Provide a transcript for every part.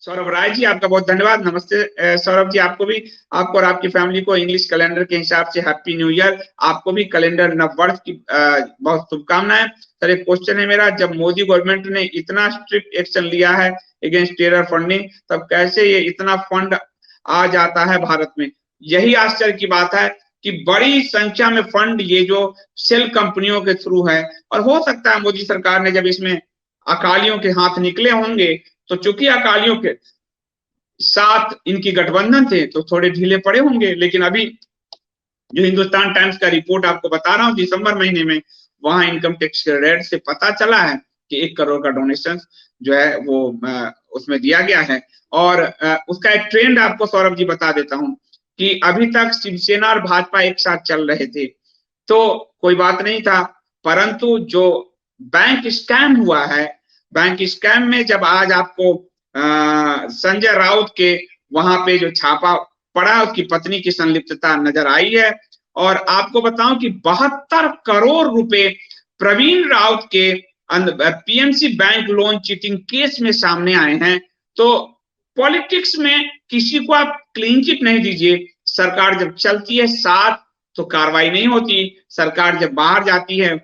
सौरभ राय जी, आपका बहुत धन्यवाद। नमस्ते सौरभ जी, आपको भी, आपको और आपकी फैमिली को इंग्लिश कैलेंडर के हिसाब से हैप्पी न्यू ईयर। आपको भी कैलेंडर नववर्ष की बहुत शुभकामनाएं। सर, एक क्वेश्चन है मेरा, जब मोदी गवर्नमेंट ने इतना स्ट्रिक्ट एक्शन लिया है अगेंस्ट टेरर फंडिंग, तब कैसे ये इतना फंड आ जाता है भारत में? यही आश्चर्य की बात है कि बड़ी संख्या में फंड ये जो सेल कंपनियों के थ्रू है, और हो सकता है मोदी सरकार ने जब इसमें अकालियों के हाथ निकले होंगे, तो चूंकि अकालियों के साथ इनकी गठबंधन थे तो थोड़े ढीले पड़े होंगे। लेकिन अभी जो हिंदुस्तान टाइम्स का रिपोर्ट आपको बता रहा हूं दिसंबर महीने में, वहां इनकम टैक्स के रेड से पता चला है कि 1 करोड़ का डोनेशन जो है वो उसमें दिया गया है। और उसका एक ट्रेंड आपको सौरभ जी बता देता हूं कि अभी तक शिवसेना और भाजपा एक साथ चल रहे थे तो कोई बात नहीं था, परंतु जो बैंक स्कैम हुआ है, बैंक स्कैम में जब आज आपको संजय राउत के वहां पे जो छापा पड़ा, उसकी पत्नी की संलिप्तता नजर आई है। और आपको बताऊं कि 72 करोड़ रुपए प्रवीण राउत के PMC bank loan cheating case में सामने आए हैं। तो पॉलिटिक्स में किसी को आप क्लीन चिट नहीं दीजिए। सरकार जब चलती है साथ तो कार्रवाई नहीं होती, सरकार जब बाहर जाती है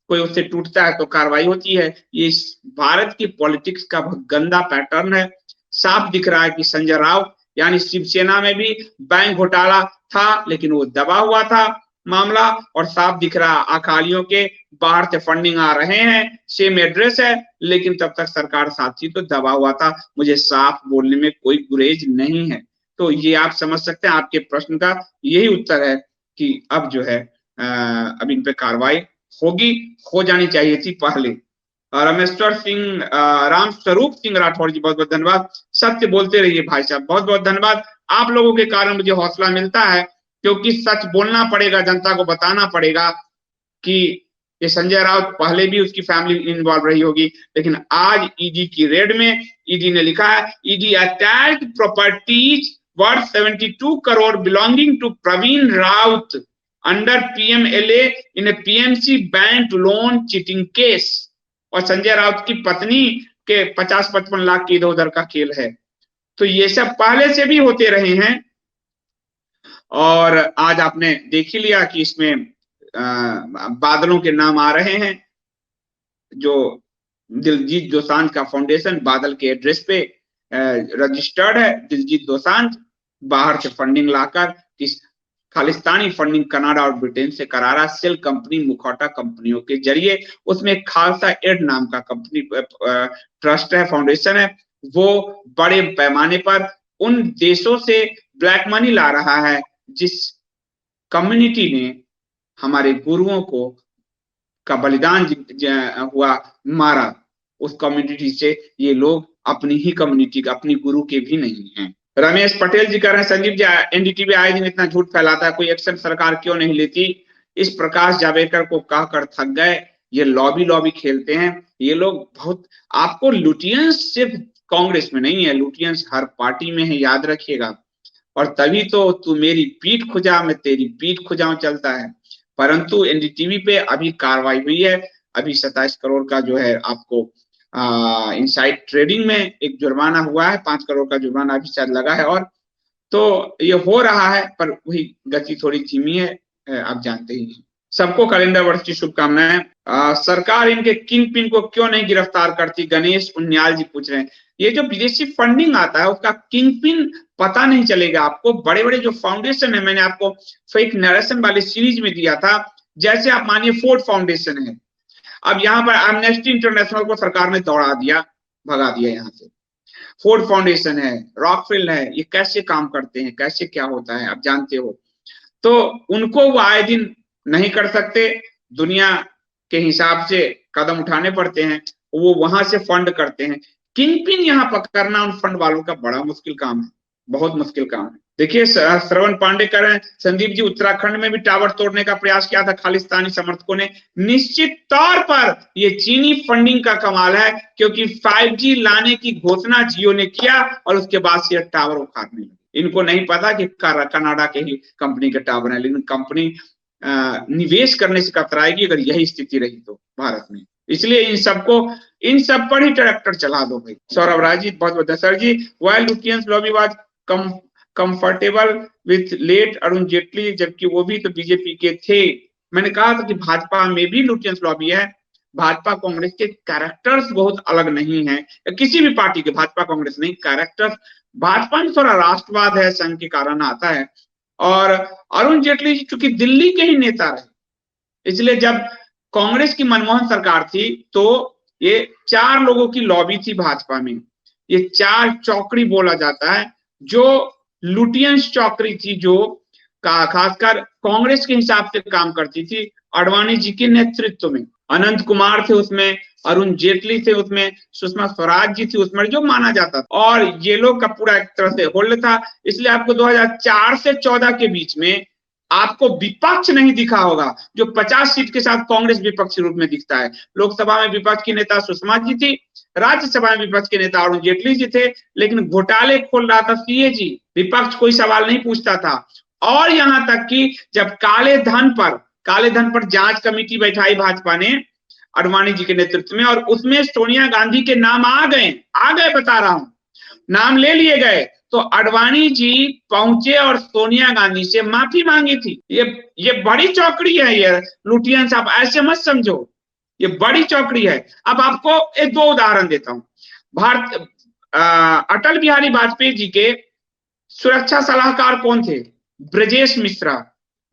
कोई उससे टूटता है तो कार्रवाई होती है। ये भारत की पॉलिटिक्स का बहुत गंदा पैटर्न है। साफ दिख रहा है कि संजय राउत यानी शिवसेना में भी बैंक घोटाला था, लेकिन वो दबा हुआ था मामला, और साफ दिख रहा अकालियों के बाहर से फंडिंग आ रहे हैं, सेम एड्रेस है, लेकिन तब तक सरकार साथी तो दबा हुआ था। मुझे साफ बोलने में कोई गुरेज नहीं है। तो ये आप समझ सकते हैं, आपके प्रश्न का यही उत्तर है कि अब जो है अब इन पे कार्रवाई होगी, हो जानी चाहिए थी पहले। रामेश्वर सिंह राम स्वरूप सिंह राठौर जी, बहुत बहुत धन्यवाद। सत्य बोलते रहिए भाई साहब, बहुत बहुत धन्यवाद। आप लोगों के कारण मुझे हौसला मिलता है, क्योंकि सच बोलना पड़ेगा, जनता को बताना पड़ेगा कि ये संजय राउत पहले भी उसकी फैमिली इन्वॉल्व रही होगी, लेकिन आज ईडी की रेड में ईडी ने लिखा है, ED attached properties worth 72 crore belonging to Pravin Raut under PMLA in a PMC bank loan cheating case. और संजय राउत की पत्नी के 50-55 लाख की इधर उधर का खेल है। तो ये सब पहले से भी होते रहे हैं, और आज आपने देख ही लिया कि इसमें बादलों के नाम आ रहे हैं। जो दिलजीत दोसांझ का फाउंडेशन बादल के एड्रेस पे रजिस्टर्ड है, दिलजीत दोसांझ बाहर से फंडिंग लाकर इस खालिस्तानी फंडिंग कनाडा और ब्रिटेन से करा रहा, सेल कंपनी मुखौटा कंपनियों के जरिए। उसमें खालसा एड नाम का कंपनी ट्रस्ट है, फाउंडेशन है, वो बड़े पैमाने पर उन देशों से ब्लैक मनी ला रहा है जिस कम्युनिटी ने हमारे गुरुओं को का बलिदान हुआ, मारा, उस कम्युनिटी से ये लोग अपनी ही कम्युनिटी का, अपनी गुरु के भी नहीं हैं। रमेश पटेल जी कह रहे हैं, संजीव जी एनडीटीवी आए दिन इतना झूठ फैलाता है, कोई एक्शन सरकार क्यों नहीं लेती? इस प्रकाश जावड़ेकर को कहकर थक गए, ये लॉबी खेलते हैं ये लोग। बहुत आपको लुटियंस सिर्फ कांग्रेस में नहीं है, लुटियंस हर पार्टी में है, याद रखिएगा। और तभी तो तू मेरी पीठ खुजा मैं तेरी पीठ खुजाऊं चलता है। परंतु एनडीटीवी पे अभी कार्रवाई हुई है, अभी 27 करोड़ का जो है आपको इनसाइड ट्रेडिंग में एक जुर्माना हुआ है, 5 करोड़ का जुर्माना अभी शायद लगा है। और तो ये हो रहा है, पर वही गति थोड़ी धीमी है, आप जानते ही हैं। सबको कैलेंडर वर्ष की शुभकामनाएं। सरकार इनके किंग पिन को क्यों नहीं गिरफ्तार करती, गणेश उन्याल जी पूछ रहे हैं। ये जो विदेशी फंडिंग आता है उसका किंग पिन पता नहीं चलेगा आपको। बड़े बड़े जो फाउंडेशन है, मैंने आपको फेक नरेशन वाले सीरीज में दिया था, जैसे आप मानिए फोर्ड फाउंडेशन है, अब यहाँ पर एमनेस्टी इंटरनेशनल को सरकार ने दौड़ा दिया, भगा दिया यहाँ से। फोर्ड फाउंडेशन है, रॉकफेल है, ये कैसे काम करते हैं, कैसे क्या होता है आप जानते हो। तो उनको वो आए दिन नहीं कर सकते, दुनिया के हिसाब से कदम उठाने पड़ते हैं, वो वहां से फंड करते हैं। किंग पिन यहाँ पकड़ना उन फंड वालों का बड़ा मुश्किल काम है, बहुत मुश्किल काम है। देखिए श्रवण पांडे कह रहे हैं, संदीप जी उत्तराखंड में भी टावर तोड़ने का प्रयास किया था खालिस्तानी समर्थकों ने। निश्चित तौर पर ये चीनी फंडिंग का कमाल है, क्योंकि 5G लाने की घोषणा जियो ने किया और उसके बाद से टावर उखाड़ने लगे। इनको नहीं पता कि कनाडा के ही कंपनी के टावर है, लेकिन कंपनी निवेश करने से कतराएगी अगर यही स्थिति रही तो भारत में। इसलिए इन सब पर ही ट्रैक्टर चला दो भाई। सौरभ राय जी बहुत बहुत सर जी, while Lutyens lobby was comfortable with late Arun Jaitley, जबकि वो भी तो बीजेपी के थे। मैंने कहा था कि भाजपा में भी लुटियंस लॉबी है। भाजपा कांग्रेस के कैरेक्टर्स बहुत अलग नहीं है, किसी भी पार्टी के, भाजपा कांग्रेस नहीं, कैरेक्टर्स। भाजपा में थोड़ा राष्ट्रवाद है, संघ के कारण आता है। और अरुण जेटली चूंकि दिल्ली के ही नेता रहे, इसलिए जब कांग्रेस की मनमोहन सरकार थी तो ये 4 लोगों की लॉबी थी भाजपा में। ये 4 चौकड़ी बोला जाता है, जो लुटियंस चौकड़ी थी, जो खासकर कांग्रेस के हिसाब से काम करती थी आडवाणी जी के नेतृत्व में। अनंत कुमार थे उसमें, अरुण जेटली थे उसमें, सुषमा स्वराज जी थी उसमें, जो माना जाता था। और ये लोग का पूरा एक तरह से होल्ड था। इसलिए आपको 2004 से 14 के बीच में आपको विपक्ष नहीं दिखा होगा, जो 50 सीट के साथ कांग्रेस विपक्ष रूप में दिखता है। लोकसभा में विपक्ष की नेता सुषमा जी थी, राज्यसभा में विपक्ष के नेता अरुण जेटली जी थे, लेकिन घोटाले खोल रहा था सीएजी, विपक्ष कोई सवाल नहीं पूछता था। और यहां तक कि जब काले धन पर जांच कमेटी बैठाई भाजपा ने आडवाणी जी के नेतृत्व में, और उसमें सोनिया गांधी के नाम आ गए, बता रहा हूं, नाम ले लिए गए, तो आडवाणी जी पहुंचे और सोनिया गांधी से माफी मांगी थी। ये बड़ी चौकड़ी है, ये लुटियंस आप ऐसे मत समझो, ये बड़ी चौकड़ी है। अब आपको एक 2 उदाहरण देता हूं। अटल बिहारी वाजपेयी जी के सुरक्षा सलाहकार कौन थे? ब्रजेश मिश्रा,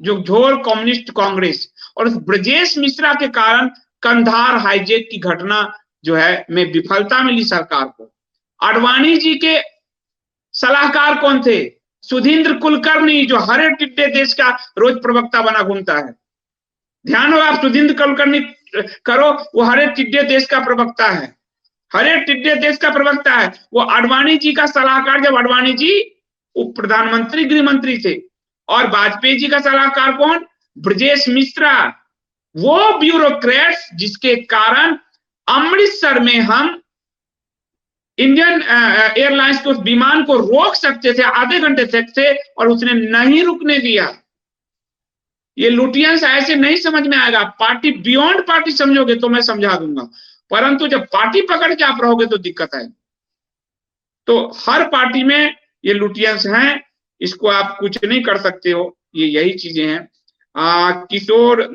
जो झोल कम्युनिस्ट कांग्रेस। और उस ब्रजेश मिश्रा के कारण कंधार हाईजैक की घटना जो है में विफलता मिली सरकार को। आडवाणी जी के सलाहकार कौन थे? सुधींद्र कुलकर्णी, जो हरे टिड्डे देश का रोज प्रवक्ता बना घूमता है। ध्यान हो, आप सुधींद्र कुलकर्णी करो, वो हरे टिड्डे देश का प्रवक्ता है, हरे टिड्डे देश का प्रवक्ता है। वो आडवाणी जी का सलाहकार, जब आडवाणी जी उप प्रधानमंत्री गृह मंत्री थे। और वाजपेयी जी का सलाहकार कौन? ब्रजेश मिश्रा, वो ब्यूरोक्रेट्स जिसके कारण अमृतसर में हम इंडियन एयरलाइंस के उस विमान को रोक सकते थे, आधे घंटे तक थे, और उसने नहीं रुकने दिया। ये लुटियंस ऐसे नहीं समझ में आएगा। पार्टी बियॉन्ड पार्टी समझोगे तो मैं समझा दूंगा, परंतु जब पार्टी पकड़ के आप रहोगे तो दिक्कत है। तो हर पार्टी में ये लुटियंस हैं, इसको आप कुछ नहीं कर सकते हो, ये यही चीजें हैं। किशोर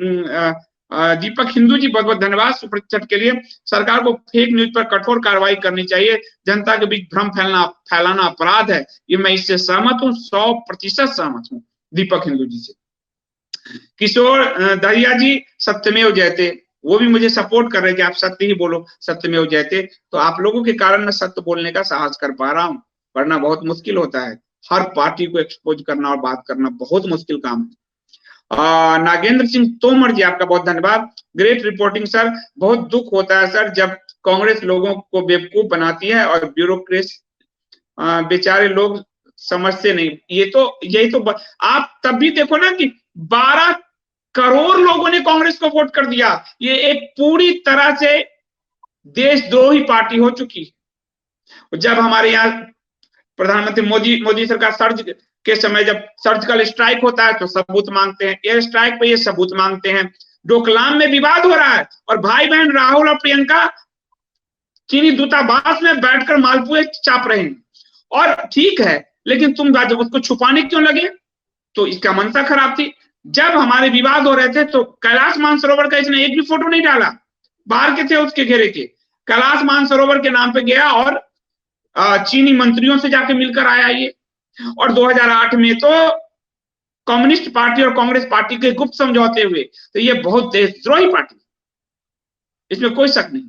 दीपक हिंदू जी बहुत बहुत धन्यवाद सुपर चैट के लिए। सरकार को फेक न्यूज पर कठोर कार्रवाई करनी चाहिए, जनता के बीच भ्रम फैलाना अपराध है। ये मैं इससे सहमत हूँ, 100% सहमत हूँ दीपक हिंदू जी से। किशोर दहिया जी, सत्यमेव जयते, वो भी मुझे सपोर्ट कर रहे कि आप सत्य ही बोलो, सत्यमेव जयते। तो आप लोगों के कारण मैं सत्य बोलने का साहस कर पा रहा हूँ, वरना बहुत मुश्किल होता है। हर पार्टी को एक्सपोज करना और बात करना बहुत मुश्किल काम है। नागेंद्र सिंह तोमर जी, आपका बहुत धन्यवाद, ग्रेट रिपोर्टिंग सर। बहुत दुख होता है सर जब कांग्रेस लोगों को बेवकूफ बनाती है और ब्यूरोक्रेट बेचारे लोग समझते नहीं। यही तो आप तब भी देखो ना कि 12 करोड़ लोगों ने कांग्रेस को वोट कर दिया। ये एक पूरी तरह से देशद्रोही पार्टी हो चुकी है। जब हमारे यहाँ प्रधानमंत्री मोदी सरकार सर्च के समय जब सर्जिकल स्ट्राइक होता है तो सबूत मांगते हैं, एयर स्ट्राइक पे ये सबूत मांगते हैं। डोकलाम में विवाद हो रहा है और भाई बहन राहुल और प्रियंका चीनी दूतावास में बैठकर मालपुए चाप रहे हैं। और ठीक है, लेकिन तुम जब उसको छुपाने क्यों लगे? तो इसका मंशा खराब थी। जब हमारे विवाद हो रहे थे तो कैलाश मानसरोवर का इसने एक भी फोटो नहीं डाला, बाहर के थे उसके घेरे के। कैलाश मानसरोवर के नाम पे गया और चीनी मंत्रियों से जाके मिलकर आया ये। और 2008 में तो कम्युनिस्ट पार्टी और कांग्रेस पार्टी के गुप्त समझौते हुए। तो ये बहुत देशद्रोही पार्टी, इसमें कोई शक नहीं।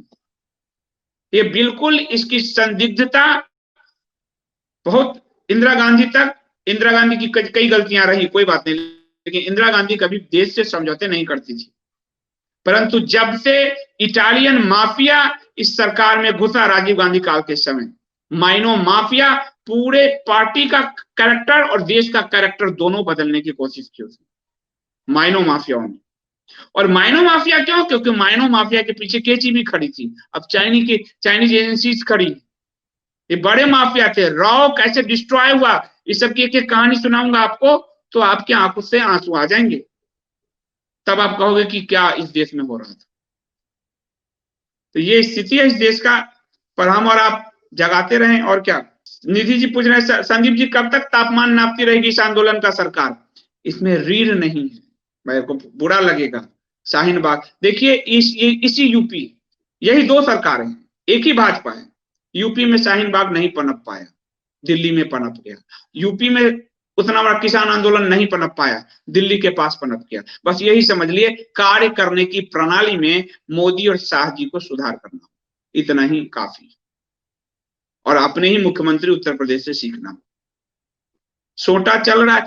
ये बिल्कुल इसकी संदिग्धता बहुत इंदिरा गांधी की कई गलतियां रही, कोई बात नहीं, लेकिन इंदिरा गांधी कभी देश से समझौते नहीं करती थी। परंतु जब से इटालियन माफिया इस सरकार में घुसा राजीव गांधी काल के समय, माइनो माफिया पूरे पार्टी का कैरेक्टर और देश का कैरेक्टर दोनों बदलने की कोशिश की उसने, माइनो माफियाओं ने। और माइनो माफिया क्यों? क्योंकि माइनो माफिया के पीछे केजीबी खड़ी थी, अब चाइनीज एजेंसीज खड़ी। ये बड़े माफिया थे। रॉ कैसे डिस्ट्रॉय हुआ, इस सब की एक कहानी सुनाऊंगा आपको, तो आपके आंखों से आंसू आ जाएंगे। तब आप कहोगे कि क्या इस देश में हो रहा था। तो ये स्थिति है इस देश का, पर हम और आप जगाते रहें और क्या। निधि जी पूछ रहे हैं संदीप जी कब तक तापमान नापती रहेगी इस आंदोलन का सरकार? इसमें रीढ़ नहीं है, मेरे को बुरा लगेगा। शाहीन बाग देखिए, इसी यूपी, यही दो सरकारें हैं, एक ही भाजपा है। यूपी में शाहीन बाग नहीं पनप पाया, दिल्ली में पनप गया। यूपी में उतना बड़ा किसान आंदोलन नहीं पनप पाया, दिल्ली के पास पनप गया। बस यही समझ लिए, कार्य करने की प्रणाली में मोदी और शाह जी को सुधार करना, इतना ही काफी। और अपने ही मुख्यमंत्री उत्तर प्रदेश से सीखना। छोटा चल रहा है,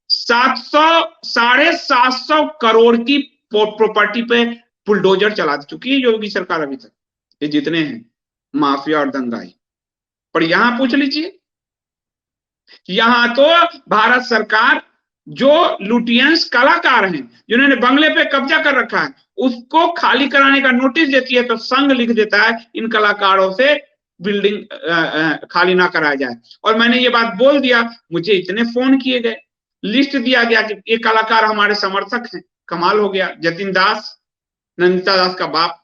700-750 करोड़ की प्रॉपर्टी पे बुलडोजर चला चुकी है योगी सरकार अभी तक, ये जितने हैं माफिया और दंगाई। पर यहां पूछ लीजिए, यहां तो भारत सरकार जो लुटियंस कलाकार हैं, जिन्होंने बंगले पे कब्जा कर रखा है, उसको खाली कराने का नोटिस देती है, तो संघ लिख देता है इन कलाकारों से बिल्डिंग खाली ना कराया जाए। और मैंने ये बात बोल दिया, मुझे इतने फोन किए गए, लिस्ट दिया गया कि ये कलाकार हमारे समर्थक हैं। कमाल हो गया। जतिन दास, नंदिता दास का बाप,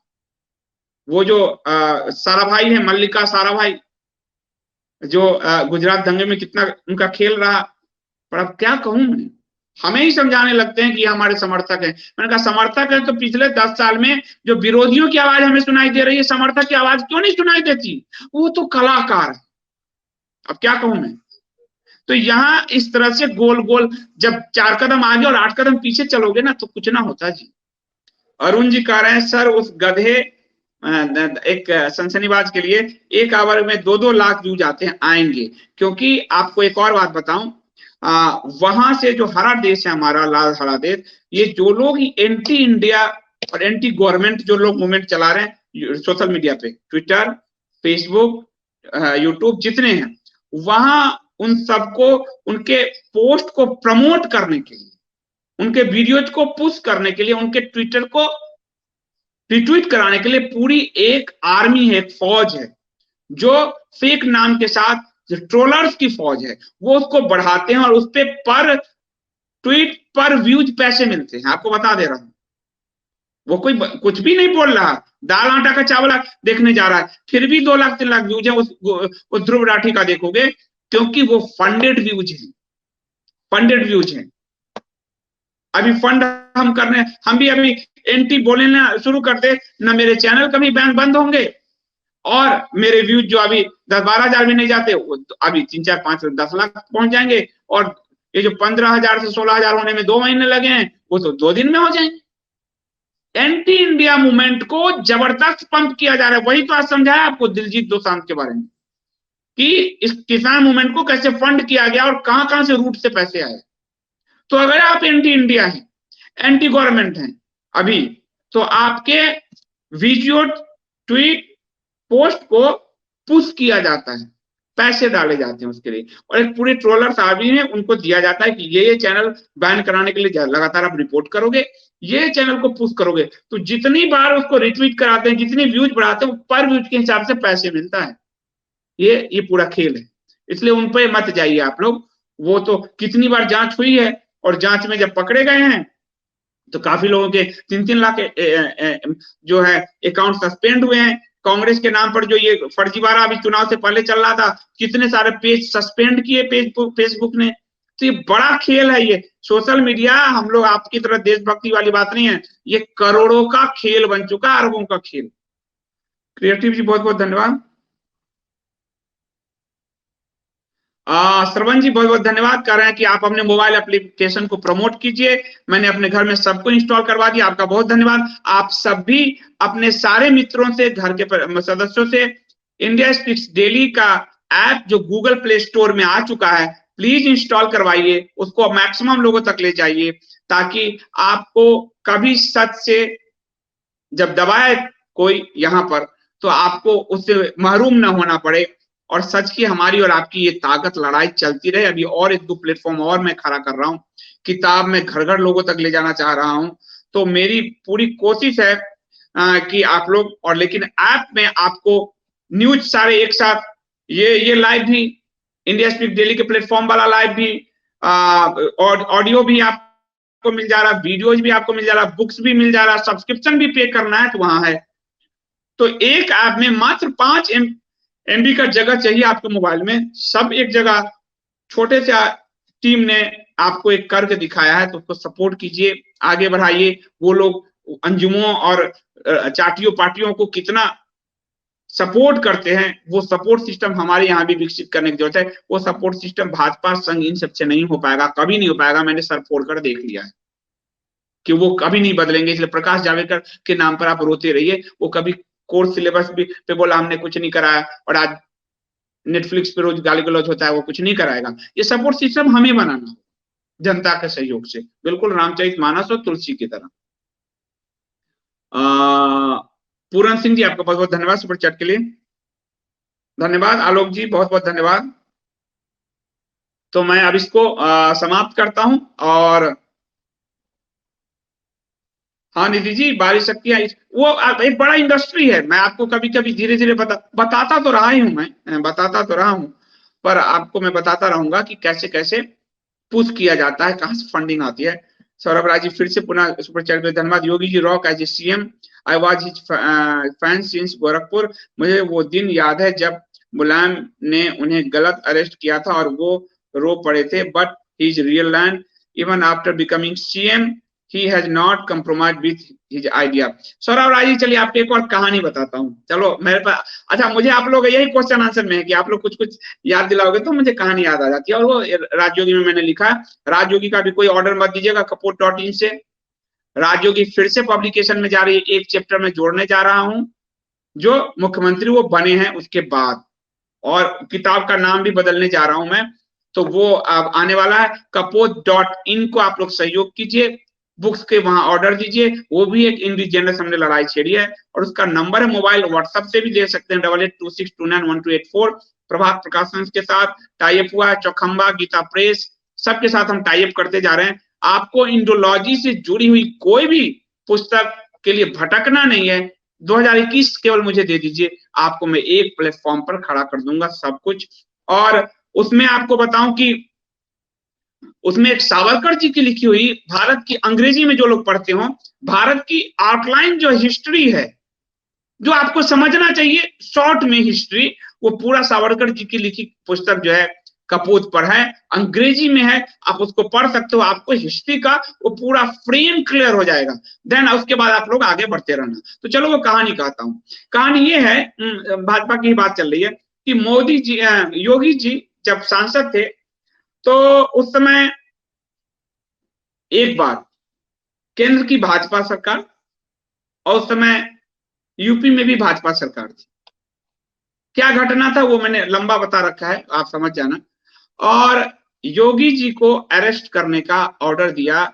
वो जो साराभाई है, मल्लिका साराभाई, जो गुजरात दंगे में कितना उनका खेल रहा। पर अब क्या कहूं मैं, हमें ही समझाने लगते हैं कि हमारे समर्थक हैं। मैंने कहा समर्थक है तो पिछले 10 साल में जो विरोधियों की आवाज हमें सुनाई दे रही है, समर्थक की आवाज क्यों नहीं सुनाई देती? वो तो कलाकार है। अब क्या कहूं मैं। तो यहां इस तरह से गोल गोल, जब 4 कदम आगे और 8 कदम पीछे चलोगे ना, तो कुछ ना होता जी। अरुण जी कह रहे हैं सर उस गधे, एक सनसनीबाज के लिए 1 आवर में 2-2 लाख व्यूज आते हैं, आएंगे। क्योंकि आपको एक और बात बताऊं, वहां से जो हरा देश है हमारा, लाल हरा देश, ये जो लोग एंटी इंडिया और एंटी गवर्नमेंट जो लोग मूवमेंट चला रहे हैं सोशल मीडिया पे, ट्विटर, फेसबुक, यूट्यूब, जितने हैं, वहां उन सबको उनके पोस्ट को प्रमोट करने के लिए, उनके वीडियोज को पुश करने के लिए, उनके ट्विटर को रिट्वीट कराने के लिए पूरी एक आर्मी है, एक फौज है, जो फेक नाम के साथ, जो ट्रोलर्स की फौज है, वो उसको बढ़ाते हैं और उस पे पर ट्वीट पर व्यूज पैसे मिलते हैं। आपको बता दे रहा हूं, वो कोई कुछ भी नहीं बोल रहा, दाल आटा का चावल देखने जा रहा है, फिर भी 2 लाख 3 लाख व्यूज है। उस ध्रुव राठी का देखोगे, क्योंकि वो फंडेड व्यूज है, फंडेड व्यूज है। अभी फंड हम करने, हम भी अभी एंटी बोलना शुरू करते ना, मेरे चैनल कभी बैंक बंद होंगे और मेरे व्यूज जो अभी 10-12 हजार भी नहीं जाते, वो तो अभी 3-4-5-10 लाख पहुंच जाएंगे। और ये जो 15,000 से 16,000 होने में 2 महीने लगे हैं, वो तो 2 दिन में हो जाएंगे। एंटी इंडिया मूवमेंट को जबरदस्त पंप किया जा रहा है। वही तो आज समझाया आपको दिलजीत दोसांझ के बारे में, कि इस किसान मूवमेंट को कैसे फंड किया गया और कहां कहां से रूट से पैसे आए। तो अगर आप एंटी इंडिया हैं, एंटी गवर्नमेंट हैं अभी, तो आपके वीडियो, ट्वीट, पोस्ट को पुश किया जाता है, पैसे डाले जाते हैं उसके लिए। और एक पूरे ट्रोलर्स आर्मी है, उनको दिया जाता है कि ये चैनल बैन कराने के लिए लगातार आप रिपोर्ट करोगे, ये चैनल को पुश करोगे, तो जितनी बार उसको रिट्वीट कराते हैं, जितनी व्यूज बढ़ाते हैं, पर व्यूज के हिसाब से पैसे मिलता है। ये पूरा खेल है। इसलिए उन पर मत जाइए आप लोग। वो तो कितनी बार जांच हुई है, और जांच में जब पकड़े गए हैं तो काफी लोगों के 3-3 लाख जो है अकाउंट सस्पेंड हुए हैं। कांग्रेस के नाम पर जो ये फर्जीवाड़ा अभी चुनाव से पहले चल रहा था, कितने सारे पेज सस्पेंड किए फेसबुक ने। तो ये बड़ा खेल है, ये सोशल मीडिया। हम लोग आपकी तरह देशभक्ति वाली बात नहीं है, ये करोड़ों का खेल बन चुका, अरबों का खेल। क्रिएटिव जी बहुत बहुत धन्यवाद। श्रवण जी बहुत बहुत धन्यवाद। कर रहे हैं कि आप अपने मोबाइल एप्लीकेशन को प्रमोट कीजिए। मैंने अपने घर में सबको इंस्टॉल करवा दिया, आपका बहुत धन्यवाद। आप सब भी अपने सारे मित्रों से, घर के सदस्यों से इंडिया स्पीक्स डेली का ऐप जो गूगल प्ले स्टोर में आ चुका है, प्लीज इंस्टॉल करवाइए, उसको मैक्सिमम लोगों तक ले जाइए, ताकि आपको कभी सच से जब दबाए कोई यहाँ पर, तो आपको उससे महरूम न होना पड़े। और सच की हमारी और आपकी ये ताकत लड़ाई चलती रहे। अभी और 1-2 प्लेटफॉर्म और मैं खड़ा कर रहा हूँ, किताब में घर घर लोगों तक ले जाना चाह रहा हूँ। तो मेरी पूरी कोशिश है कि आप लोग, और लेकिन ऐप में आपको न्यूज सारे एक साथ, ये लाइव भी, इंडिया स्पीक डेली के प्लेटफॉर्म वाला लाइव भी, ऑडियो भी आपको मिल जा रहा, वीडियोज भी आपको मिल जा रहा, बुक्स भी मिल जा रहा, सब्सक्रिप्शन भी पे करना है तो वहां है। तो एक ऐप में मात्र 5 MB का जगह चाहिए आपके मोबाइल में, सब एक जगह छोटे से टीम ने आपको एक करके दिखाया है, तो उसको सपोर्ट कीजिए, आगे बढ़ाइए। वो लोग अंजुमों और चाटियों पार्टियों को कितना सपोर्ट करते हैं, वो सपोर्ट सिस्टम हमारे यहाँ भी विकसित करने की जरूरत है। वो सपोर्ट सिस्टम भाजपा संघ इन सबसे नहीं हो पाएगा, कभी नहीं हो पाएगा। मैंने सर फोड़कर देख लिया है कि वो कभी नहीं बदलेंगे। इसलिए प्रकाश जावड़ेकर के नाम पर आप रोते रहिए, वो कभी कोर्स सिलेबस भी पे बोला हमने कुछ नहीं कराया, और आज नेटफ्लिक्स पे रोज गाली गलौज होता है, वो कुछ नहीं कराएगा। ये सपोर्ट सिस्टम हमें बनाना जनता के सहयोग से, बिल्कुल रामचरितमानस और तुलसी की तरह। पूरन सिंह जी आपका बहुत बहुत धन्यवाद सुपर चैट के लिए, धन्यवाद। आलोक जी बहुत बहुत धन्यवाद। तो मैं अब इसको समाप्त करता हूं। और हाँ निधि जी, बारिश शक्ति वो एक बड़ा इंडस्ट्री है। मैं आपको कभी कभी धीरे धीरे बताता तो रहा ही हूं, मैं बताता तो रहा हूं, पर आपको मैं बताता रहूंगा कि कैसे कैसे पुश किया जाता है, कहां से फंडिंग आती है। सौरभ राज जी फिर से पुनः सुपर चैट में धन्यवाद। Yogi ji rock as a CM, I was his fan since Gorakhpur. मुझे वो दिन याद है जब मुलायम ने उन्हें गलत अरेस्ट किया था और वो रो पड़े थे, but his real land even after becoming CM he has not compromised with his idea। Saurabh Raj ji चलिए आपको एक और कहानी बताता हूँ। चलो मेरे पास, अच्छा मुझे आप लोग यही क्वेश्चन आंसर में है कि आप लोग कुछ कुछ याद दिलाओगे तो मुझे कहानी याद आ जाती है। और वो राजयोगी में मैंने लिखा, राजयोगी का भी कोई ऑर्डर मत दीजिएगा कपोट.in से। राजयोगी फिर से पब्लिकेशन में जा रही है, एक चैप्टर में जोड़ने जा रहा हूं जो मुख्यमंत्री वो बने हैं उसके बाद, और किताब का नाम भी बदलने जा रहा हूं मैं। तो वो अब आने वाला है, कपोत.in को आप लोग सहयोग कीजिए, बुक्स के वहां ऑर्डर दीजिए। वो भी एक इंडिजिनस हमने लड़ाई छेड़ी है, और उसका नंबर है मोबाइल, व्हाट्सएप से भी दे सकते हैं 8826291284। प्रभात प्रकाशन के साथ टाई अप हुआ है, चौखंबा, गीता प्रेस, सबके साथ हम टाई अप करते जा रहे हैं। आपको इंडोलॉजी से जुड़ी हुई कोई भी पुस्तक के लिए भटकना नहीं है, 2021 केवल मुझे दे दीजिए, आपको मैं एक प्लेटफॉर्म पर खड़ा कर दूंगा सब कुछ। और उसमें आपको बताऊं कि उसमें एक सावरकर जी की लिखी हुई भारत की, अंग्रेजी में जो लोग पढ़ते हो, भारत की आउटलाइन जो हिस्ट्री है, जो आपको समझना चाहिए शॉर्ट में हिस्ट्री, वो पूरा सावरकर जी की लिखी पुस्तक जो है कपूत पर है, अंग्रेजी में है, आप उसको पढ़ सकते हो। आपको हिस्ट्री का वो पूरा फ्रेम क्लियर हो जाएगा, देन उसके बाद आप लोग आगे बढ़ते रहना। तो चलो वो कहानी कहता हूं। कहानी ये है, भाजपा की बात चल रही है कि मोदी जी, योगी जी जब सांसद थे तो उस समय एक बार केंद्र की भाजपा सरकार, और उस समय यूपी में भी भाजपा सरकार थी। क्या घटना था वो मैंने लंबा बता रखा है, आप समझ जाना। और योगी जी को अरेस्ट करने का ऑर्डर दिया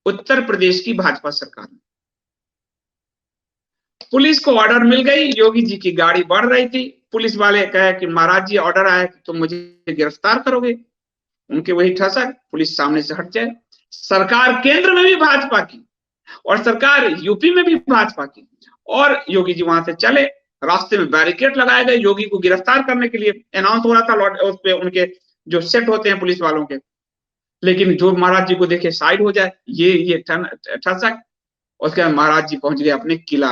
उत्तर प्रदेश की भाजपा सरकार ने। पुलिस को ऑर्डर मिल गई, योगी जी की गाड़ी बढ़ रही थी, पुलिस वाले कहे कि महाराज जी ऑर्डर आया कि तुम मुझे गिरफ्तार करोगे। उनके वही ठसक, पुलिस सामने से हट जाए। सरकार केंद्र में भी भाजपा की और सरकार यूपी में भी भाजपा की, और योगी जी वहां से चले, रास्ते में बैरिकेड लगाए गए योगी को गिरफ्तार करने के लिए। अनाउंस हो रहा था उस पे उनके जो सेट होते हैं पुलिस वालों के, लेकिन जो महाराज जी को देखे साइड हो जाए, ये ठसक। उसके बाद महाराज जी पहुंच गए अपने किला,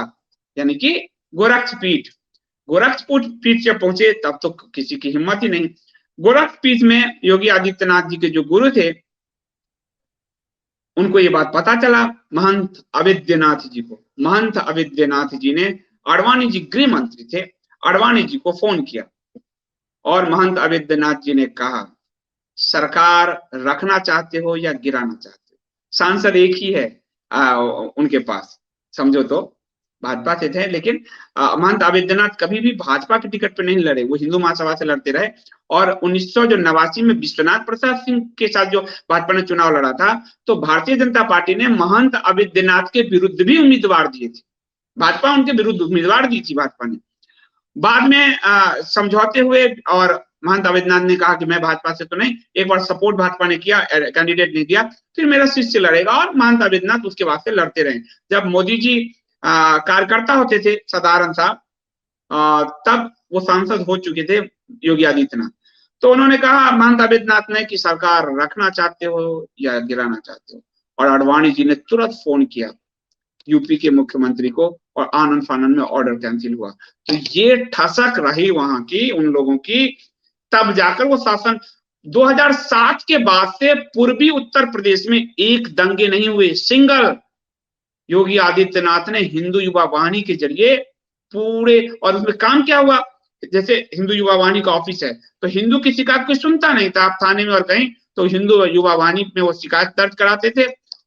यानी कि गोरक्षपीठ। गोरक्षपीठ जब पहुंचे तब तो किसी की हिम्मत ही नहीं। गोरक्षपीठ में योगी आदित्यनाथ जी के जो गुरु थे, उनको ये बात पता चला, महंत अवेद्यनाथ जी को। महंत अवेद्यनाथ जी ने, आडवाणी जी गृह मंत्री थे, आडवाणी जी को फोन किया, और महंत अवेद्यनाथ जी ने कहा सरकार रखना चाहते हो या गिराना चाहते हो। सांसद एक ही है उनके पास, समझो तो भाजपा से थे, लेकिन महंत अवेद्यनाथ कभी भी भाजपा के टिकट पे नहीं लड़े, वो हिंदू महासभा से लड़ते रहे। और 1989 में विश्वनाथ प्रसाद सिंह के साथ जो भाजपा ने चुनाव लड़ा था, तो भारतीय जनता पार्टी ने महंत अवेद्यनाथ के विरुद्ध भी उम्मीदवार दिए थे, भाजपा उनके विरुद्ध उम्मीदवार दी थी भाजपा ने। बाद में समझौते हुए, और महंत अवेद्यनाथ ने कहा कि मैं भाजपा से तो नहीं, एक बार सपोर्ट भाजपा ने किया, कैंडिडेट नहीं दिया, फिर मेरा शिष्य लड़ेगा, और महंत अवेद्यनाथ उसके बाद से लड़ते रहे। जब मोदी जी कार्यकर्ता होते थे साधारण सा, तब वो सांसद हो चुके थे योगी आदित्यनाथ। तो उन्होंने कहा महंत अवेद्यनाथ ने कि सरकार रखना चाहते हो या गिराना चाहते हो, और आडवाणी जी ने तुरंत फोन किया यूपी के मुख्यमंत्री को और आनन फानन में ऑर्डर कैंसिल हुआ। तो ये ठसक रही वहां की उन लोगों की, तब जाकर वो शासन 2007 के बाद से पूर्वी उत्तर प्रदेश में एक दंगे नहीं हुए, सिंगल। योगी आदित्यनाथ ने हिंदू युवा वाहिनी के जरिए पूरे, और उसमें काम क्या हुआ, जैसे हिंदू युवा वाहिनी का ऑफिस है तो हिंदू की शिकायत कोई सुनता नहीं था, आप थाने में और कहीं तो हिंदू युवा वाहिनी में वो शिकायत दर्ज कराते थे,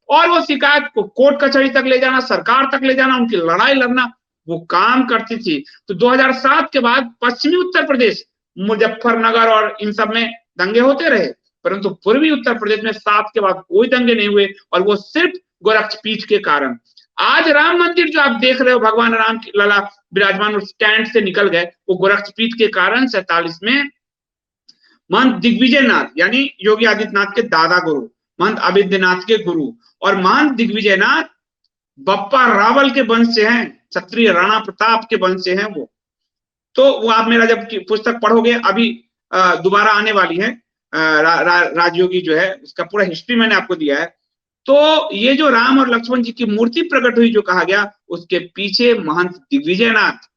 और वो शिकायत को कोर्ट कचहरी तक ले जाना, सरकार तक ले जाना, उनकी लड़ाई लड़ना, वो काम करती थी। तो 2007 के बाद पश्चिमी उत्तर प्रदेश, मुजफ्फरनगर और इन सब में दंगे होते रहे, परंतु पूर्वी उत्तर प्रदेश में 7 के बाद कोई दंगे नहीं हुए, और वो सिर्फ गोरक्षपीठ के कारण। आज राम मंदिर जो आप देख रहे हो, भगवान राम की लला विराजमान स्टैंड से निकल गए, वो गोरक्षपीठ के कारण 47 में महंत दिग्विजयनाथ यानी योगी आदित्यनाथ के दादा गुरु, महंत अविद्यनाथ के गुरु, और महंत दिग्विजयनाथ बप्पा रावल के वंश से हैं, क्षत्रिय राणा प्रताप के वंश से हैं वो। तो वो आप मेरा जब पुस्तक पढ़ोगे, अभी दोबारा आने वाली है, राजयोगी जो है, उसका पूरा हिस्ट्री मैंने आपको दिया है। तो ये जो राम और लक्ष्मण जी की मूर्ति प्रकट हुई जो कहा गया, उसके पीछे महंत दिग्विजयनाथ।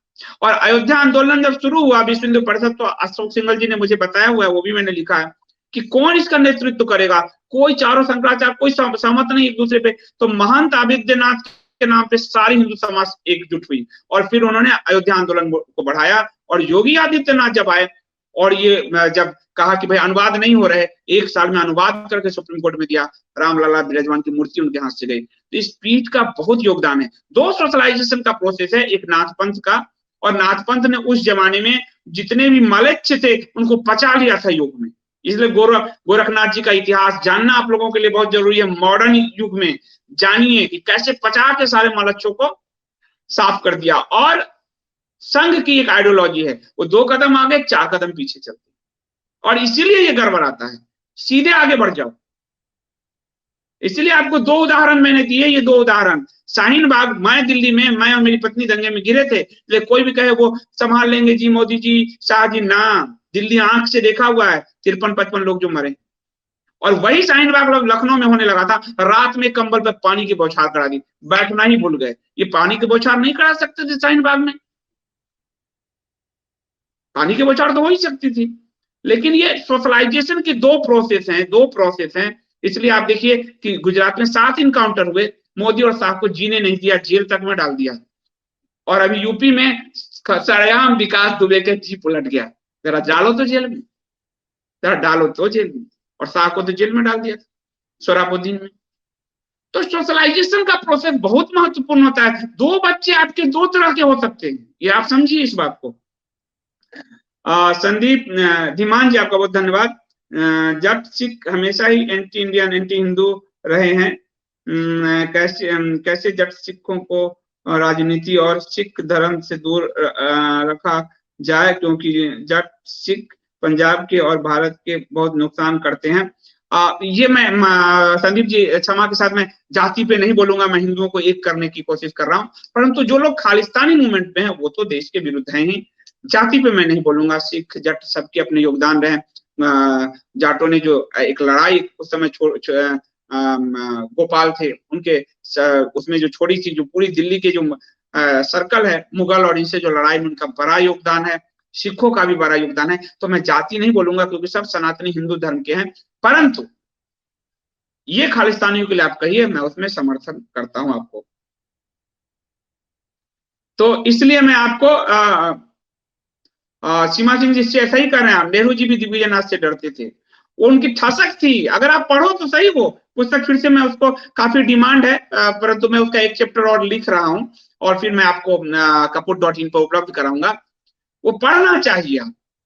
और अयोध्या आंदोलन जब शुरू हुआ विश्व हिंदू परिषद, तो अशोक सिंघल जी ने मुझे बताया हुआ है, वो भी मैंने लिखा है कि कौन इसका नेतृत्व करेगा, कोई चारों शंकराचार्य कोई सहमत नहीं एक दूसरे पे, तो महंत अविद्यनाथ के नाम पे सारी हिंदू समाज एकजुट हुई, और फिर उन्होंने अयोध्या आंदोलन को बढ़ाया। और योगी आदित्यनाथ जब आए और ये जब कहा कि भाई अनुवाद नहीं हो रहे, 1 साल में अनुवाद करके सुप्रीम कोर्ट में दिया, रामलला विराजमान की मूर्ति उनके हाथ से गई। तो इस पीठ का बहुत योगदान है। 2 सोशलाइजेशन का प्रोसेस है, एक नाथपंथ का, और नाथपंथ ने उस जमाने में जितने भी मलेच्छ थे उनको पचा लिया था योग में। इसलिए गोरखनाथ जी का इतिहास जानना आप लोगों के लिए बहुत जरूरी है। मॉडर्न युग में जानिए कि कैसे पचा के सारे मलच्छों को साफ कर दिया। और संघ की एक आइडियोलॉजी है, वो 2 कदम आगे 4 कदम पीछे चलती है, और इसीलिए ये गड़बड़ आता है। सीधे आगे बढ़ जाओ। इसलिए आपको 2 उदाहरण मैंने दिए, ये 2 उदाहरण, शाहीन बाग, मैं दिल्ली में, मैं और मेरी पत्नी दंगे में गिरे थे, लेकिन कोई भी कहे वो संभाल लेंगे जी मोदी जी, शाह जी, ना, दिल्ली आंख से देखा हुआ है, 53-55 लोग जो मरे। और वही शाहीन बाग लोग लखनऊ में होने लगा था, रात में कंबल पे पानी की बौछार करा दी, बैठना ही भूल गए। ये पानी की बौछार नहीं करा सकते थे शाहीन बाग में, पानी की बौछार तो हो ही सकती थी। लेकिन ये सोशलाइजेशन की 2 प्रोसेस हैं। इसलिए आप देखिए कि गुजरात में 7 इनकाउंटर हुए, मोदी और शाह को जीने नहीं दिया, जेल तक में डाल दिया। और अभी यूपी में सरेआम विकास दुबे के जीप उलट गया, जरा डालो तो जेल में, जरा डालो तो जेल में, और शाह को तो जेल में डाल दिया सोराबुद्दीन में। तो सोशलाइजेशन का प्रोसेस बहुत महत्वपूर्ण होता है। 2 बच्चे आपके 2 तरह के हो सकते हैं, ये आप समझिए इस बात को। संदीप धीमान जी, आपका बहुत धन्यवाद। जट सिख हमेशा ही एंटी इंडियन, एंटी हिंदू रहे हैं, कैसे जट सिखों को राजनीति और सिख धर्म से दूर रखा जाए, क्योंकि जट सिख पंजाब के और भारत के बहुत नुकसान करते हैं। ये मैं संदीप जी क्षमा के साथ मैं जाति पे नहीं बोलूंगा, मैं हिंदुओं को एक करने की कोशिश कर रहा हूँ, परंतु जो लोग खालिस्तानी मूवमेंट में हैं वो तो देश के विरुद्ध हैं ही। जाति पे मैं नहीं बोलूंगा, सिख जट सबके अपने योगदान रहे। जाटों ने जो एक लड़ाई उस समय गोपाल थे उनके उसमें जो छोड़ी थी, जो पूरी दिल्ली के जो सर्कल है मुगल और इनसे जो लड़ाई में उनका बड़ा योगदान है, सिखों का भी बड़ा योगदान है। तो मैं जाति नहीं बोलूंगा क्योंकि सब सनातनी हिंदू धर्म के हैं, परंतु ये खालिस्तानियों के लिए आप कहिए, मैं उसमें समर्थन करता हूं आपको। तो इसलिए मैं आपको सीमा सिंह जी से ऐसा ही कर रहे हैं आप। नेहरू जी भी दिग्विजयनाथ से डरते थे, उनकी ठसक थी। अगर आप पढ़ो तो सही, वो पुस्तक फिर से मैं उसको, काफी डिमांड है, परंतु मैं उसका एक चैप्टर और लिख रहा हूं और फिर मैं आपको kaput.in पर उपलब्ध कराऊंगा। वो पढ़ना चाहिए।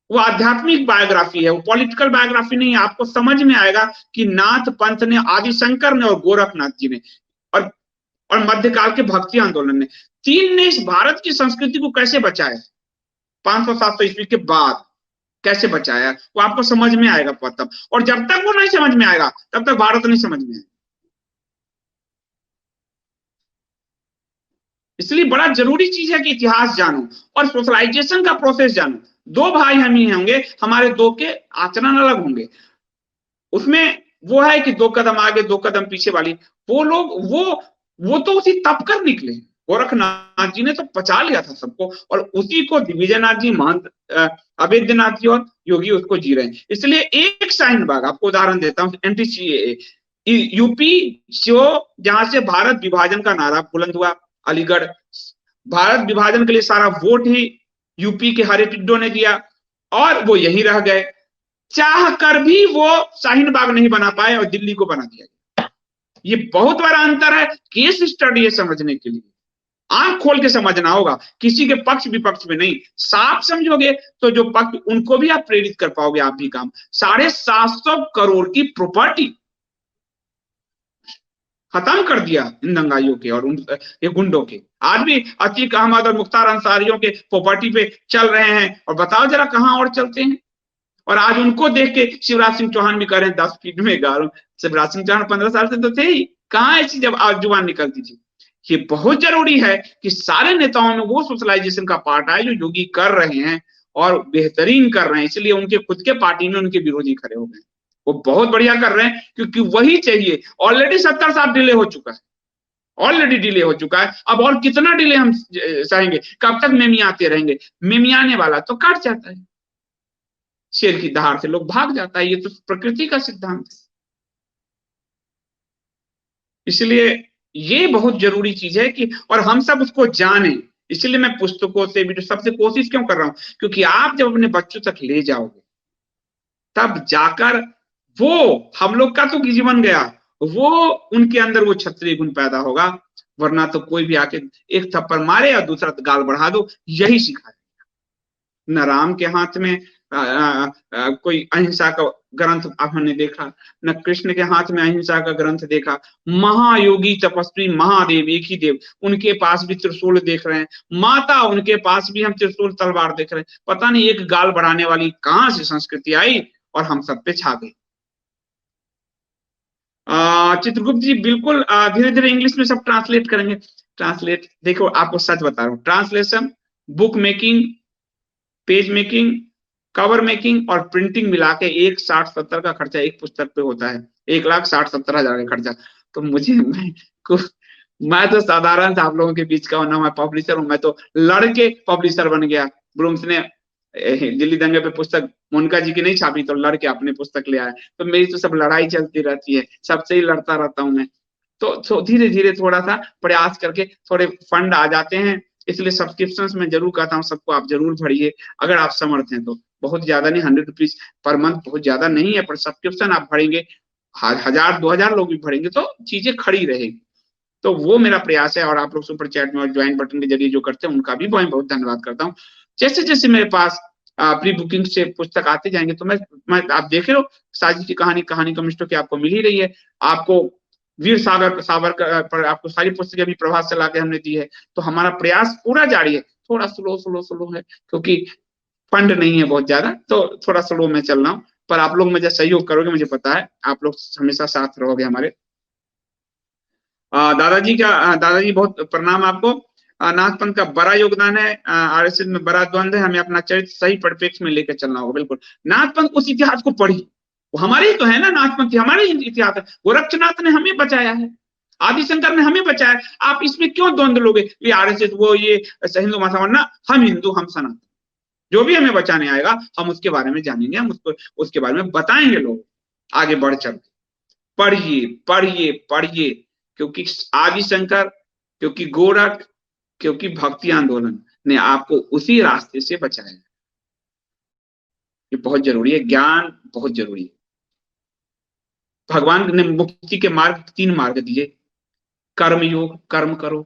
वो आध्यात्मिक बायोग्राफी है, वो पॉलिटिकल बायोग्राफी नहीं है। आपको समझ में आएगा कि नाथ पंथ ने, आदिशंकर ने और गोरखनाथ जी ने और मध्यकाल के भक्ति आंदोलन ने, 3 ने इस भारत की संस्कृति को कैसे बचाया, 500-700 ईस्वी के बाद कैसे बचाया, वो आपको समझ में आएगा तब। और जब तक वो नहीं समझ में आएगा तब तक भारत नहीं समझ में आएगा। इसलिए बड़ा जरूरी चीज है कि इतिहास जानो और सोशलाइजेशन का प्रोसेस जानो। 2 भाई हम ही होंगे, हमारे 2 के आचरण अलग होंगे। उसमें वो है कि 2 कदम आगे 2 कदम पीछे वाली, वो लोग वो तो उसी तप कर निकले। गोरखनाथ जी ने तो पचा लिया था सबको, और उसी को दिग्विजयनाथ जी, महंत अवैधनाथ जी और योगी उसको जी रहे हैं। इसलिए एक शाहीन बाग, आपको उदाहरण देता हूँ, एंटी यूपी जो, जहां से भारत विभाजन का नारा बुलंद हुआ, अलीगढ़, भारत विभाजन के लिए सारा वोट ही यूपी के हरे टिड्डों ने दिया, और वो यही रह गए। चाह कर भी वो शाहीन बाग नहीं बना पाए और दिल्ली को बना दिया। ये बहुत बड़ा अंतर है, केस स्टडी है समझने के लिए, आंख खोल के समझना होगा, किसी के पक्ष विपक्ष में नहीं। साफ समझोगे तो जो पक्ष, उनको भी आप प्रेरित कर पाओगे, आप भी काम। 750 करोड़ की प्रॉपर्टी खत्म कर दिया इन दंगाइयों के और ये गुंडों के। आज भी अतीक अहमद और मुख्तार अंसारियों के प्रॉपर्टी पे चल रहे हैं, और बताओ जरा कहां और चलते हैं। और आज उनको देख के शिवराज सिंह चौहान भी कह रहे हैं 10 फीट में गाड़ो। शिवराज सिंह चौहान 15 साल से तो थे ही, कहां ऐसी जब आज जुबान निकलती थी। ये बहुत जरूरी है कि सारे नेताओं में वो सोशलाइजेशन का पार्ट आए जो योगी कर रहे हैं और बेहतरीन कर रहे हैं। इसलिए उनके खुद के पार्टी में उनके विरोधी खड़े हो गए। वो बहुत बढ़िया कर रहे हैं, क्योंकि वही चाहिए। ऑलरेडी 70 साल डिले हो चुका है, ऑलरेडी डिले हो चुका है। अब और कितना डिले हम सहेंगे? कब तक मेमियाते रहेंगे? मेमियाने वाला तो कट जाता है, शेर की दहाड़ से लोग भाग जाता है। ये तो प्रकृति का सिद्धांत है। इसलिए ये बहुत जरूरी चीज है कि, और हम सब उसको जाने। इसलिए मैं पुस्तकों से भी सबसे कोशिश क्यों कर रहा हूं, क्योंकि आप जब अपने बच्चों तक ले जाओगे, तब जाकर वो, हम लोग का तो जीवन गया, वो उनके अंदर वो क्षत्रिय गुण पैदा होगा। वरना तो कोई भी आके एक थप्पड़ मारे और दूसरा गाल बढ़ा दो, यही सिखाए। न राम के हाथ में कोई अहिंसा का ग्रंथ हमने देखा, न कृष्ण के हाथ में अहिंसा का ग्रंथ देखा। महायोगी तपस्वी महादेव, एक ही देव, उनके पास भी त्रिशूल देख रहे हैं। माता, उनके पास भी हम त्रिशूल तलवार देख रहे हैं। पता नहीं एक गाल बढ़ाने वाली कहां से संस्कृति आई और हम सब पे छा गई। चित्रगुप्त जी बिल्कुल धीरे धीरे इंग्लिश में सब ट्रांसलेट करेंगे। ट्रांसलेट, देखो आपको सच बता रहा हूँ, translation, book making, page making, cover making और प्रिंटिंग मिला के एक 60-70 का खर्चा एक पुस्तक पे होता है। 1,60,70,000 का खर्चा। तो मैं तो साधारण था आप लोगों के बीच का, ना मैं पब्लिशर हूँ। मैं तो लड़के पब्लिशर बन गया। ब्रूम्स ने दिल्ली दंगे पे पुस्तक मोनिका जी की नहीं छापी, तो लड़के अपने पुस्तक ले आए। तो मेरी तो सब लड़ाई चलती रहती है, सबसे ही लड़ता रहता हूँ मैं। तो धीरे धीरे थोड़ा सा प्रयास करके थोड़े फंड आ जाते हैं। इसलिए सब्सक्रिप्शन में जरूर कहता हूँ सबको, आप जरूर भरिए अगर आप समर्थ हैं तो। बहुत ज्यादा नहीं, 100 रुपीज पर मंथ बहुत ज्यादा नहीं है, पर सब्सक्रिप्शन आप भरेंगे, 1000-2000 लोग भी भरेंगे तो चीजें खड़ी रहेगी। तो वो मेरा प्रयास है। और आप लोग सुपर चैट में और ज्वाइन बटन के जरिए जो करते हैं उनका भी बहुत बहुत धन्यवाद करता हूँ। जैसे जैसे मेरे पास प्री बुकिंग से पुस्तक आते जाएंगे तो मैं आप देख रहे हो, साजिद की कहानी कम्युनिस्टों की आपको मिल ही रही है। आपको वीर सावरकर पर आपको सारी पुस्तकें भी प्रभात से लाके हमने दी है। तो हमारा प्रयास पूरा जारी है। थोड़ा स्लो है, क्योंकि फंड नहीं है बहुत ज्यादा, तो थोड़ा स्लो में चल रहा हूँ। पर आप लोग मुझे सहयोग करोगे, मुझे पता है आप लोग हमेशा साथ रहोगे हमारे। दादाजी बहुत प्रणाम आपको। नाथपंथ का बड़ा योगदान है, आरएसएस में बड़ा द्वंद है, हमें अपना चरित्र सही परिप्रेक्ष्य में लेकर चलना होगा। बिल्कुल, नाथपंथ उस इतिहास को पढ़ी, वो हमारे ही तो है ना, नाथपंथ हमारे ही इतिहास है। गोरक्षनाथ ने हमें बचाया है, आदिशंकर ने हमें बचाया। आप इसमें क्यों द्वंद लोगे? ये आरएसएस, वो ये हिंदू महासभा ना, हम हिंदू, हम सनातन। जो भी हमें बचाने आएगा हम उसके बारे में जानेंगे, हम उसको उसके बारे में बताएंगे लोग आगे बढ़ चल। पढ़िए पढ़िए पढ़िए, क्योंकि आदिशंकर, क्योंकि गोरख, क्योंकि भक्ति आंदोलन ने आपको उसी रास्ते से बचाया। ये बहुत जरूरी है, ज्ञान बहुत जरूरी है। भगवान ने मुक्ति के मार्ग 3 मार्ग दिए। कर्म योग, कर्म करो,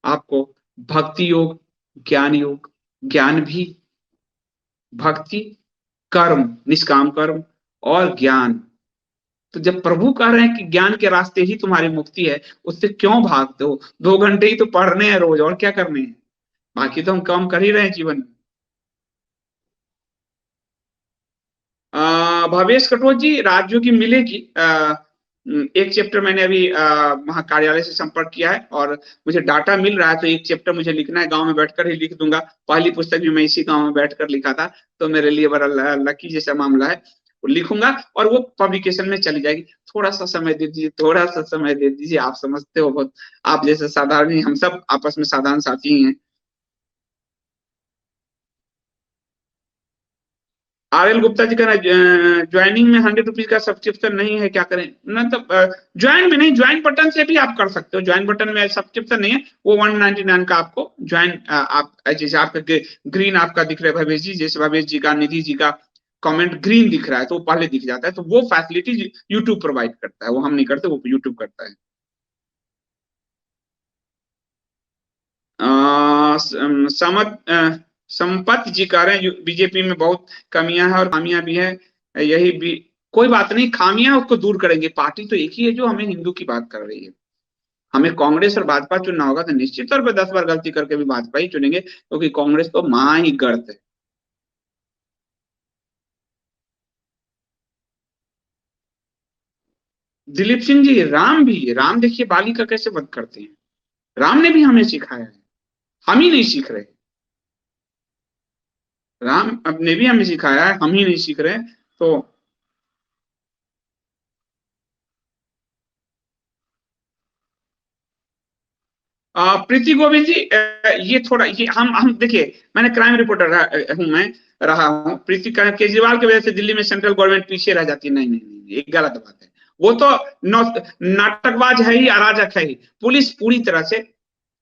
आपको भक्ति योग, ज्ञान योग, ज्ञान भी, भक्ति, कर्म, निष्काम कर्म और ज्ञान। तो जब प्रभु कह रहे हैं कि ज्ञान के रास्ते ही तुम्हारी मुक्ति है, उससे क्यों भागते हो? 2 घंटे ही तो पढ़ने हैं रोज, और क्या करने हैं? बाकी तो हम काम कर ही रहे हैं जीवन में। भवेश कटोच जी, राजयोगी मिलेगी। एक चैप्टर मैंने अभी वहां कार्यालय से संपर्क किया है और मुझे डाटा मिल रहा है, तो एक चैप्टर मुझे लिखना है, गांव में बैठकर ही लिख दूंगा। पहली पुस्तक भी मैं इसी गांव में बैठकर लिखा था, तो मेरे लिए बड़ा लकी जैसा मामला है। लिखूंगा और वो पब्लिकेशन में चली जाएगी। थोड़ा सा समय दे दीजिए, थोड़ा सा समय दे दीजिए, आप समझते हो बहुत, आप जैसे साधारण ही, हम सब आपस में साधारण साथी ही हैं। आर एल गुप्ता जी का ज्वाइनिंग में 100 रुपीज का सब्सक्रिप्शन नहीं है, क्या करें? मतलब ज्वाइन में नहीं, ज्वाइन बटन से भी आप कर सकते हो, ज्वाइन बटन में सब्सक्रिप्शन नहीं है, वो 199 का आपको ज्वाइन, आप जैसे आपका ग्रीन आपका दिख रहा है भवेश जी, जैसे भवेश जी का, निधि जी का कमेंट ग्रीन दिख रहा है तो वो पहले दिख जाता है, तो वो फैसिलिटी यूट्यूब प्रोवाइड करता है, वो हम नहीं करते, वो यूट्यूब करता है। संपत जी कह रहे हैं बीजेपी में बहुत कमियां हैं और खामियां भी है, यही भी कोई बात नहीं, खामियां उसको दूर करेंगे, पार्टी तो एक ही है जो हमें हिंदू की बात कर रही है। हमें कांग्रेस और भाजपा चुनना होगा तो निश्चित तौर पर 10 बार गलती करके भी भाजपा ही चुनेंगे, क्योंकि कांग्रेस तो महा ही गर्त है। दिलीप सिंह जी, राम भी, राम देखिए बाली का कैसे वध करते हैं, राम ने भी हमें सिखाया है, हम ही नहीं सीख रहे। राम अपने भी हमें सिखाया है, हम ही नहीं सीख रहे। तो प्रीति गोविंद जी, ये थोड़ा, ये हम देखिए, मैंने क्राइम रिपोर्टर हूं मैं, रहा हूं। प्रीति केजरीवाल की वजह से दिल्ली में सेंट्रल गवर्नमेंट पीछे रह जाती है, नहीं नहीं नहीं, ये गलत बात है। वो तो नाटकबाज है ही, अराजक है ही। पुलिस पूरी तरह से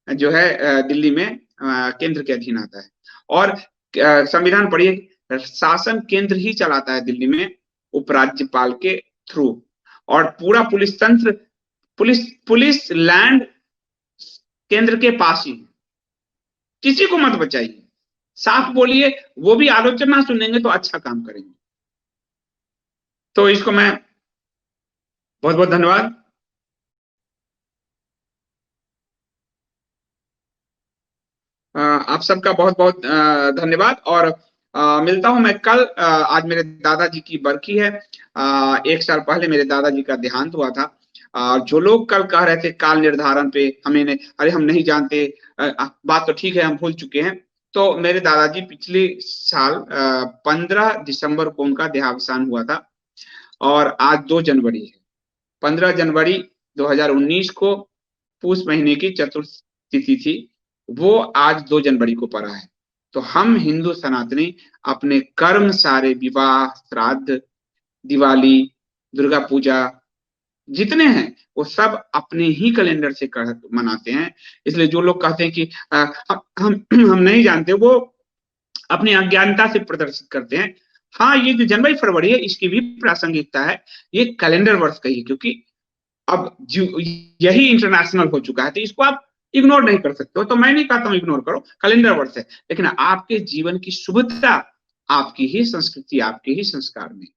जो है दिल्ली में केंद्र के अधीन आता है, और संविधान पढ़िए, शासन केंद्र ही चलाता है दिल्ली में, उपराज्यपाल के थ्रू। और पूरा पुलिस तंत्र, पुलिस पुलिस लैंड केंद्र के पास ही, किसी को मत बचाइए, साफ बोलिए, वो भी आलोचना सुनेंगे तो अच्छा काम करेंगे। तो इसको मैं बहुत बहुत धन्यवाद। आप सबका बहुत बहुत धन्यवाद, और मिलता हूं मैं कल। आज मेरे दादाजी की बरखी है, 1 साल पहले मेरे दादाजी का देहांत हुआ था। जो लोग कल कह रहे थे काल निर्धारण पे, हमें ने, अरे हम नहीं जानते, बात तो ठीक है, हम भूल चुके हैं। तो मेरे दादाजी पिछले साल 15 दिसंबर को उनका देहावसान हुआ था, और आज 2 जनवरी है। 15 जनवरी 2019 को पूस महीने की चतुर्थ तिथि थी, वो आज 2 जनवरी को पड़ा है। तो हम हिंदू सनातनी अपने कर्म सारे, विवाह, श्राद्ध, दिवाली, दुर्गा पूजा, जितने हैं वो सब अपने ही कैलेंडर से मनाते हैं। इसलिए जो लोग कहते हैं कि हम नहीं जानते, वो अपनी अज्ञानता से प्रदर्शित करते हैं। हाँ, ये जो जनवरी फरवरी है, इसकी भी प्रासंगिकता है, ये कैलेंडर वर्ष का ही, क्योंकि अब यही इंटरनेशनल हो चुका है, तो इसको आप इग्नोर नहीं कर सकते हो। तो मैं नहीं कहता हूं इग्नोर करो, कैलेंडर वर्ष है, लेकिन आपके जीवन की शुभता आपकी ही संस्कृति, आपके ही संस्कार में।